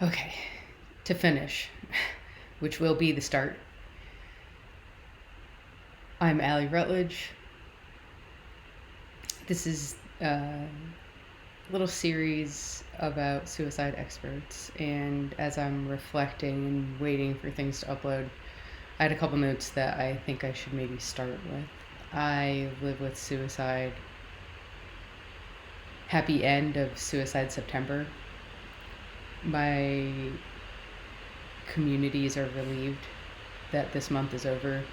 Okay, to finish, which will be the start. I'm Allie Rutledge. This is a little series about suicide experts, and as I'm reflecting and waiting for things to upload, I had a couple notes that I think I should maybe start with. I live with suicide. Happy end of Suicide September. My communities are relieved that this month is over.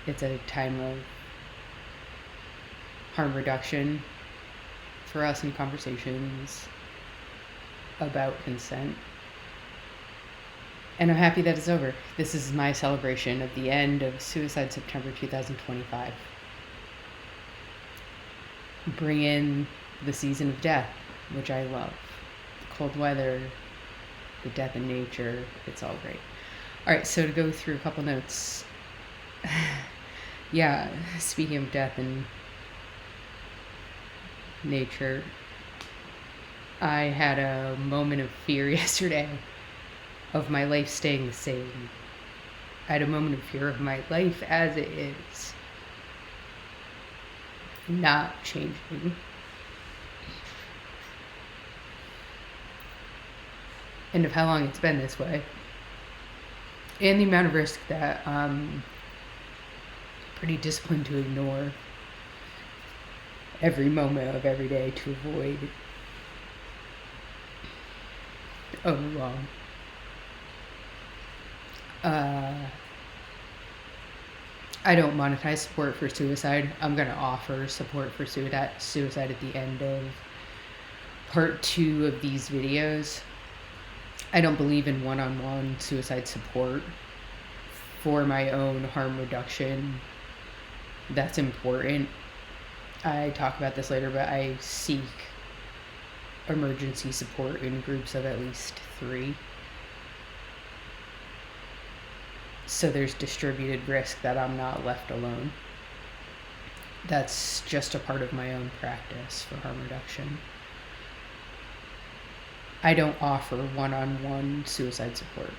It's a time of harm reduction for us in conversations about consent. And I'm happy that it's over. This is my celebration of the end of Suicide September 2025. Bring in the season of death, which I love. The cold weather, the death in nature, it's all great. All right, so to go through a couple notes. Yeah, speaking of death and nature, I had a moment of fear yesterday of my life staying the same. I had a moment of fear of my life as it is not changing. And of how long it's been this way. And the amount of risk that I'm pretty disciplined to ignore every moment of every day to avoid wrong. I don't monetize support for suicide. I'm going to offer support for suicide at the end of part 2 of these videos. I don't believe in one-on-one suicide support for my own harm reduction. That's important. I talk about this later, but I seek emergency support in groups of at least 3. So there's distributed risk that I'm not left alone. That's just a part of my own practice for harm reduction. I don't offer one-on-one suicide support.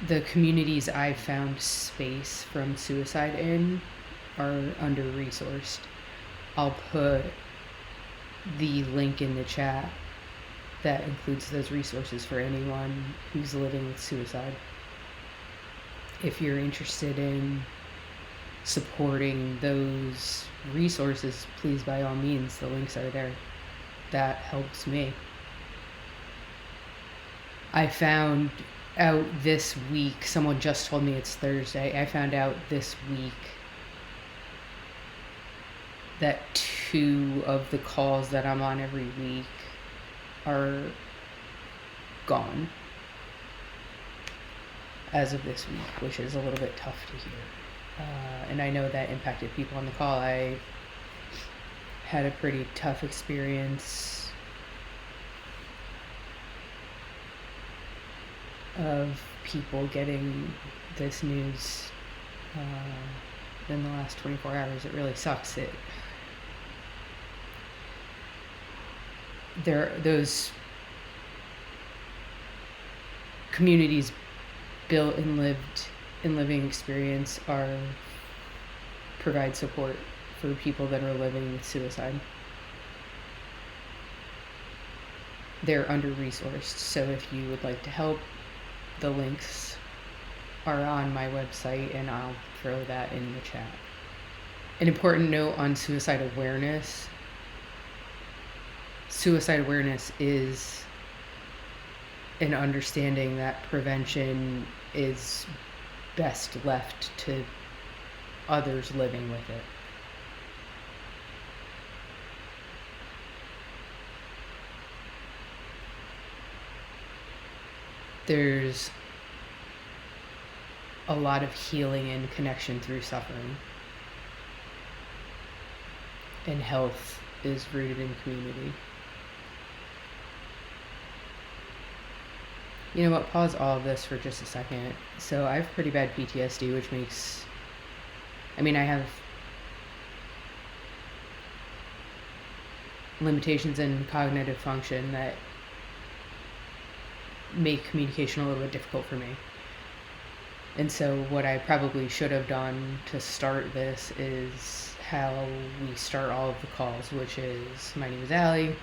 The communities I've found space from suicide in are under-resourced. I'll put the link in the chat that includes those resources for anyone who's living with suicide. If you're interested in supporting those resources, please, by all means, the links are there. That helps me. I found out this week, someone just told me it's Thursday, I found out this week that 2 of the calls that I'm on every week are gone as of this week, which is a little bit tough to hear. And I know that impacted people on the call. I had a pretty tough experience of people getting this news in the last 24 hours. It really sucks. Those communities built and lived in living experience provide support for people that are living with suicide. They're under-resourced, so if you would like to help, the links are on my website, and I'll throw that in the chat. An important note on suicide awareness. Suicide awareness is an understanding that prevention is best left to others living with it. There's a lot of healing and connection through suffering. And health is rooted in community. You know what? Pause all of this for just a second. So I have pretty bad PTSD, which makes... I have limitations in cognitive function that make communication a little bit difficult for me. And so what I probably should have done to start this is how we start all of the calls, which is, my name is Allie.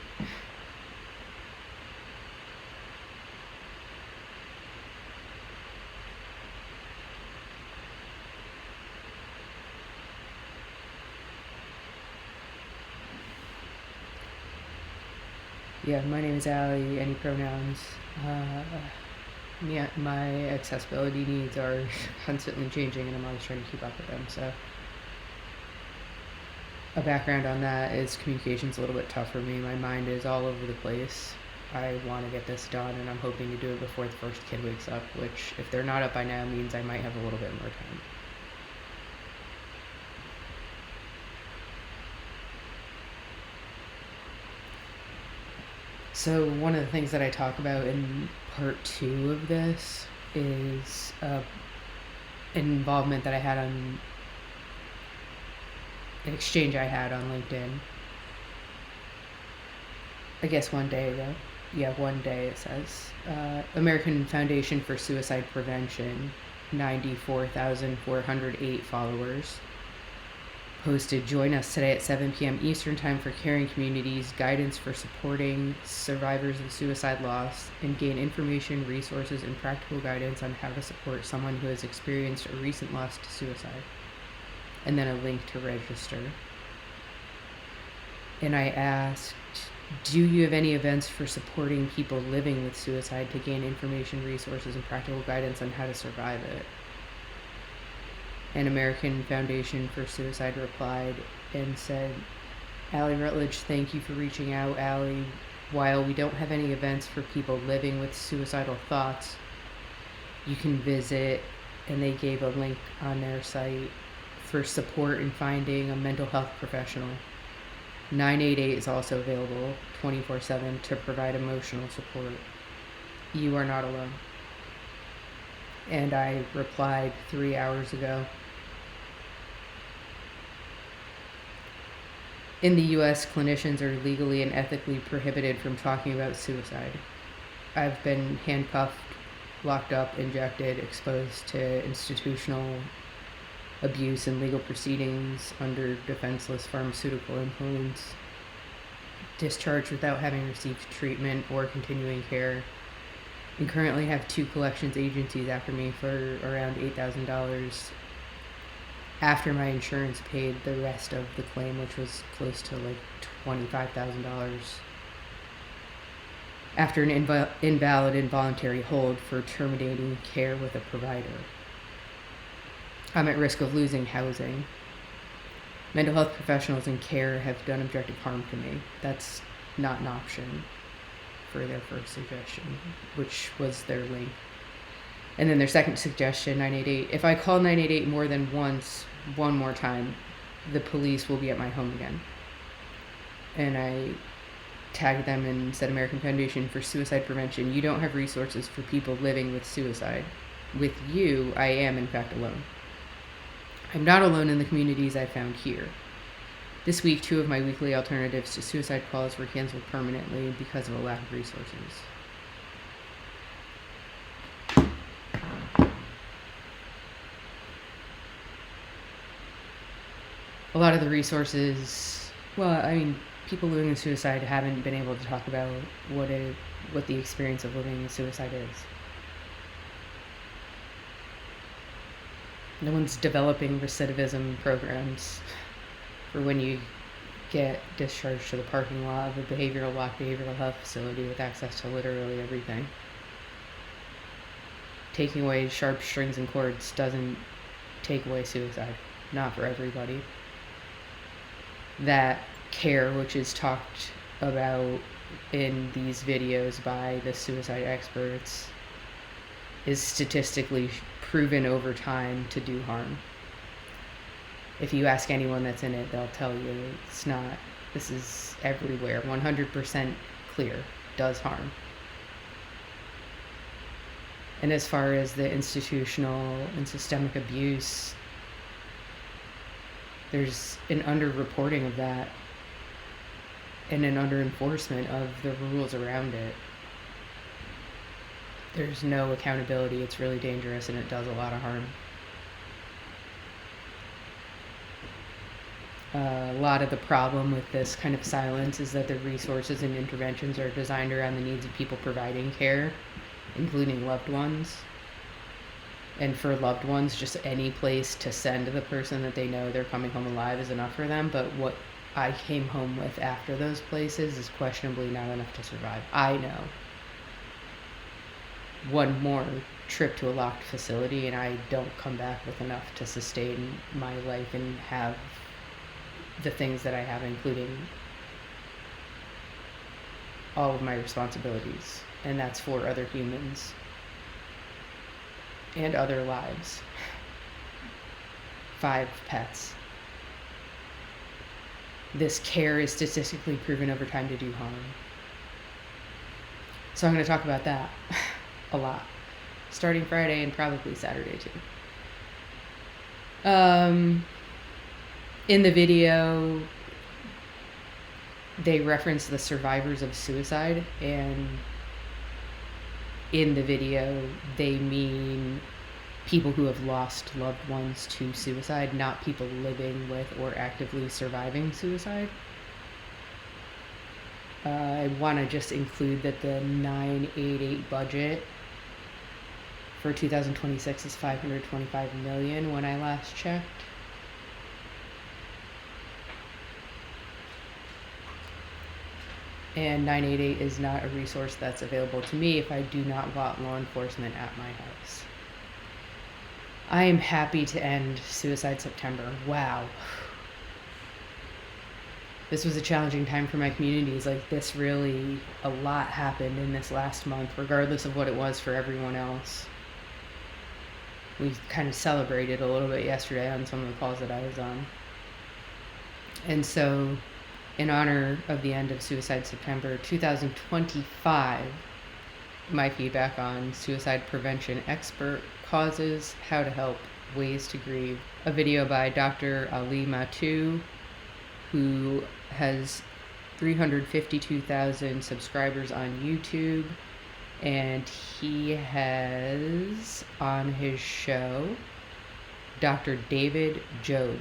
Yeah, my name is Allie. Any pronouns? Yeah, my accessibility needs are constantly changing, and I'm always trying to keep up with them. So, a background on that is communication's a little bit tough for me. My mind is all over the place. I want to get this done, and I'm hoping to do it before the first kid wakes up, which, if they're not up by now, means I might have a little bit more time. So one of the things that I talk about in part 2 of this is an involvement that I had on an exchange I had on LinkedIn. I guess one day ago. Yeah, one day it says. American Foundation for Suicide Prevention, 94,408 followers. Posted, join us today at 7 p.m. Eastern Time for Caring Communities, guidance for supporting survivors of suicide loss, and gain information, resources, and practical guidance on how to support someone who has experienced a recent loss to suicide. And then a link to register. And I asked, do you have any events for supporting people living with suicide to gain information, resources, and practical guidance on how to survive it? An American Foundation for Suicide replied and said, Allie Rutledge, thank you for reaching out, Allie. While we don't have any events for people living with suicidal thoughts, you can visit, and they gave a link on their site for support in finding a mental health professional. 988 is also available 24/7 to provide emotional support. You are not alone. And I replied 3 hours ago. In the U.S., clinicians are legally and ethically prohibited from talking about suicide. I've been handcuffed, locked up, injected, exposed to institutional abuse and legal proceedings under defenseless pharmaceutical influence, discharged without having received treatment or continuing care, and currently have 2 collections agencies after me for around $8,000 after my insurance paid the rest of the claim, which was close to like $25,000, after an invalid involuntary hold for terminating care with a provider. I'm at risk of losing housing. Mental health professionals in care have done objective harm to me. That's not an option for their first suggestion, which was their link. And then their second suggestion, 988. If I call 988 more than once, one more time, the police will be at my home again. And I tagged them and said, American Foundation for Suicide Prevention, you don't have resources for people living with suicide. With you, I am in fact alone. I'm not alone in the communities I found here. This week, 2 of my weekly alternatives to suicide calls were canceled permanently because of a lack of resources. A lot of the resources, people living with suicide haven't been able to talk about what the experience of living with suicide is. No one's developing recidivism programs for when you get discharged to the parking lot of a behavioral health facility with access to literally everything. Taking away sharp strings and cords doesn't take away suicide. Not for everybody. That care, which is talked about in these videos by the suicide experts, is statistically proven over time to do harm. If you ask anyone that's in it, they'll tell you it's not. This is everywhere, 100% clear, does harm. And as far as the institutional and systemic abuse, there's an underreporting of that. and an under enforcement of the rules around it. There's no accountability. It's really dangerous and it does a lot of harm. A lot of the problem with this kind of silence is that the resources and interventions are designed around the needs of people providing care, including loved ones. And for loved ones, just any place to send the person that they know they're coming home alive is enough for them. But what I came home with after those places is questionably not enough to survive. I know. One more trip to a locked facility and I don't come back with enough to sustain my life and have the things that I have, including all of my responsibilities. And that's for other humans and other lives. 5 pets. This care is statistically proven over time to do harm. So I'm going to talk about that a lot, starting Friday and probably Saturday too. In the video, they reference the survivors of suicide, and in the video, they mean people who have lost loved ones to suicide, not people living with or actively surviving suicide. I want to just include that the 988 budget for 2026 is $525 million when I last checked. And 988 is not a resource that's available to me if I do not want law enforcement at my house. I am happy to end Suicide September. Wow. This was a challenging time for my communities. Like, this really, a lot happened in this last month, regardless of what it was for everyone else. We kind of celebrated a little bit yesterday on some of the calls that I was on. And so, in honor of the end of Suicide September 2025, my feedback on suicide prevention expert causes, how to help, ways to grieve. A video by Dr. Ali Matu, who has 352,000 subscribers on YouTube, and he has on his show Dr. David Job.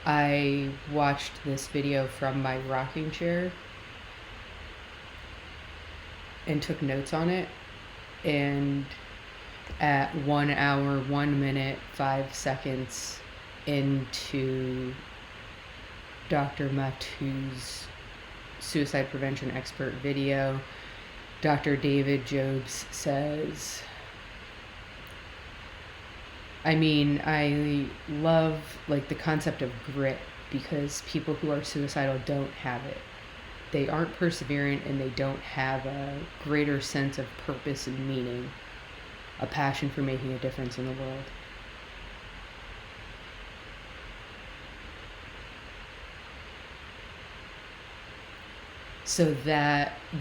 I watched this video from my rocking chair and took notes on it, and at 1 hour, 1 minute, 5 seconds into Dr. Matu's suicide prevention expert video, Dr. David Jobs says, I love the concept of grit, because people who are suicidal don't have it. They aren't perseverant, and they don't have a greater sense of purpose and meaning, a passion for making a difference in the world. So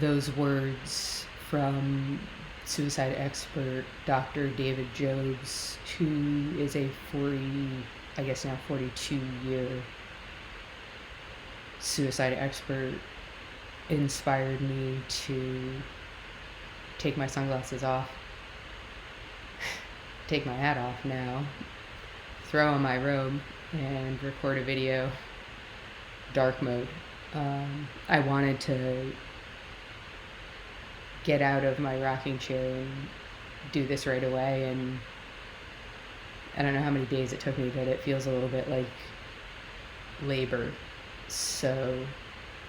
those words from suicide expert Dr. David Jobs, who is a 42-year suicide expert, inspired me to take my sunglasses off, take my hat off now, throw on my robe, and record a video, dark mode. I wanted to get out of my rocking chair and do this right away, and I don't know how many days it took me, but it feels a little bit like labor, so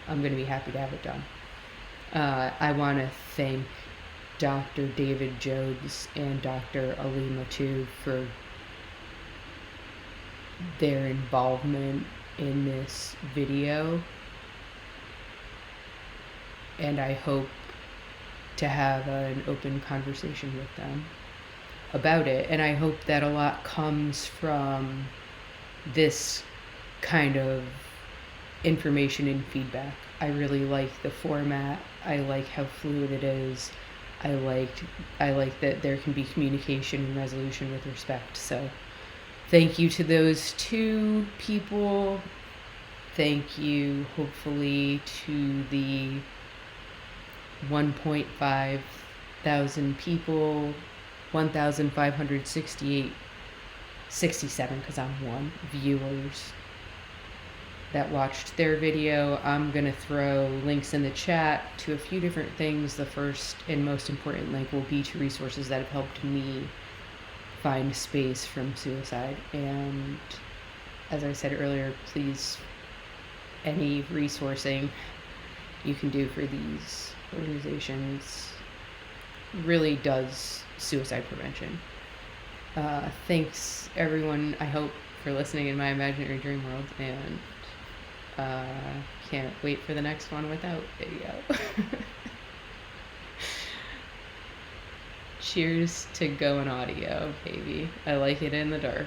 I'm going to be happy to have it done. I want to thank Dr. David Jobs and Dr. Ali Matu for their involvement in this video, and I hope to have an open conversation with them about it. And I hope that a lot comes from this kind of information and feedback. I really like the format. I like how fluid it is. I like that there can be communication and resolution with respect. So thank you to those 2 people Thank you, hopefully, to the 1.5 thousand people, 1,567, because I'm one, viewers that watched their video. I'm going to throw links in the chat to a few different things. The first and most important link will be to resources that have helped me find space from suicide. And as I said earlier, please, any resourcing you can do for these organizations really does suicide prevention. Thanks, everyone, I hope, for listening in my imaginary dream world, and can't wait for the next one without video. Cheers to going audio, baby. I like it in the dark.